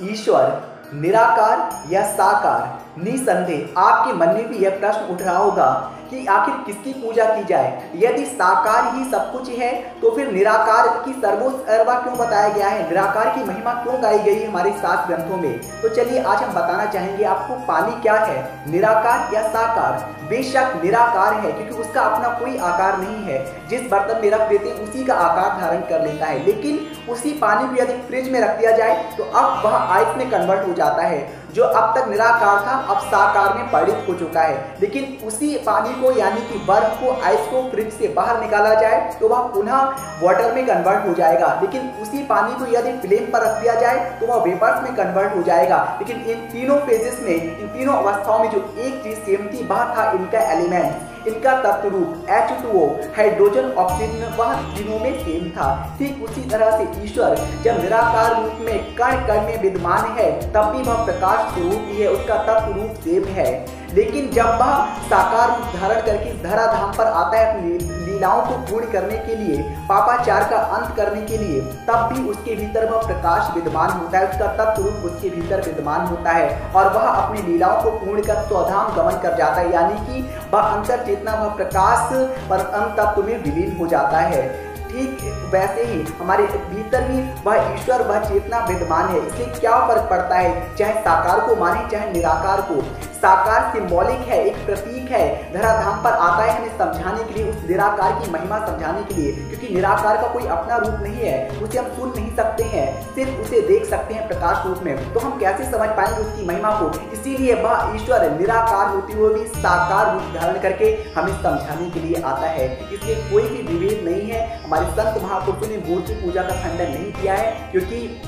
ईश्वर निराकार या साकार? निसंदेह आपके मन में भी यह प्रश्न उठ रहा होगा कि आखिर किसकी पूजा की जाए। यदि साकार ही सब कुछ है तो फिर निराकार की सर्वोपरि क्यों बताया गया है, निराकार की महिमा क्यों गाई गई है हमारे शास्त्र ग्रंथों में। तो चलिए आज हम बताना चाहेंगे आपको पानी क्या है, निराकार या साकार। बेशक निराकार है क्योंकि उसका अपना कोई आकार नहीं है, जिस बर्तन में रख देते हैं उसी का आकार धारण कर लेता है। लेकिन उसी पानी को यदि फ्रिज में रख दिया जाए तो अब वह आइस में कन्वर्ट हो जाता है। जो अब तक निराकार था अब साकार में परिणत हो चुका है। लेकिन उसी पानी को यानी कि बर्फ को, आइस को फ्रिज से बाहर निकाला जाए तो वह पुनः वाटर में कन्वर्ट हो जाएगा। लेकिन उसी पानी को यदि फ्लेम पर रख दिया जाए तो वह वेपर्स में कन्वर्ट हो जाएगा। लेकिन इन तीनों फेजेस में, इन तीनों अवस्थाओं में जो एक चीज सेम थी वह था इनका एलिमेंट, इनका तत्व रूप H2O, हाइड्रोजन, ऑक्सीजन, वह तीनों में सेम था। ठीक उसी तरह से ईश्वर जब निराकार रूप में कण कण में विद्यमान है तब भी वह प्रकाश स्वरूप ही है, उसका तत्व रूप सेम है। लेकिन जब वह साकार रूप धारण करके धराधाम पर आता है अपनी लीलाओं को पूर्ण करने के लिए, पापाचार का अंत करने के लिए, तब भी उसके भीतर वह प्रकाश विद्यमान होता है, उसका तत्व रूप उसके भीतर विद्यमान होता है और वह अपनी लीलाओं को पूर्ण कर स्वधाम गमन कर जाता है, यानी कि वह अंतर चेतना, वह प्रकाश परम तत्व में विलीन हो जाता है। ठीक वैसे ही हमारे भीतर भी वह ईश्वर, वह चेतना विद्यमान है। इसलिए क्या फर्क पड़ता है चाहे साकार को माने चाहे निराकार को। साकार सिंबॉलिक है, एक प्रतीक है, धराधाम पर आता है हमें समझाने के लिए, उस निराकार की महिमा समझाने के लिए। क्योंकि निराकार का कोई अपना रूप नहीं है, उसे हम सुन नहीं सकते हैं, सिर्फ उसे देख सकते हैं प्रकाश रूप में। तो हम कैसे समझ पाएंगे उसकी महिमा को। इसीलिए वह ईश्वर निराकार होते हुए भी साकार रूप धारण करके हमें समझाने के लिए आता है। इसलिए कोई भी विभेद नहीं है। हमारे संत महापुरुषों ने मूर्ति पूजा का खंडन नहीं किया है, क्योंकि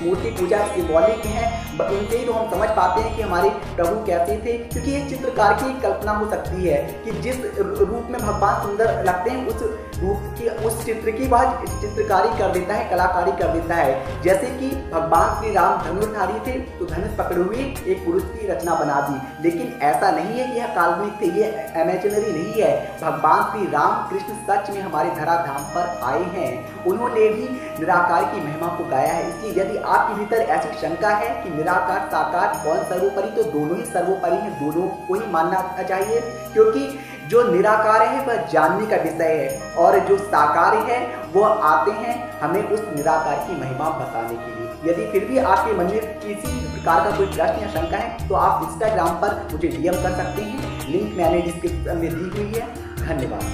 मूर्ति पूजा सिंबॉलिक है। उनसे ही तो हम समझ पाते हैं कि हमारे प्रभु कैसे थे। क्योंकि एक चित्रकार की कल्पना हो सकती है कि जिस रूप में भगवान सुंदर लगते हैं उस रूप की, उस चित्र की वह चित्रकारी कर देता है, कलाकारी कर देता है। जैसे कि भगवान श्री राम धनुर्धारी थे तो धनुष पकड़े हुए एक पुरुष की रचना बना दी। लेकिन ऐसा नहीं है कि यह काल्पनिक थे, ये इमेजिनरी नहीं है। भगवान श्री राम कृष्ण सच में हमारे धराधाम पर आए हैं, उन्होंने भी निराकार की महिमा को गाया है। इसलिए यदि आपके भीतर ऐसी शंका है कि निराकार साकार कौन सर्वोपरि, तो दोनों ही सर्वोपरि हैं, दोनों को ही मानना चाहिए। क्योंकि जो निराकार है वह जानने का विषय है और जो साकार है वह आते हैं हमें उस निराकार की महिमा बताने के लिए। यदि फिर भी आपके मन में किसी प्रकार का कोई प्रश्न या शंका है तो आप इंस्टाग्राम पर मुझे DM कर सकते हैं, लिंक मैंने डिस्क्रिप्शन में दी हुई है। धन्यवाद।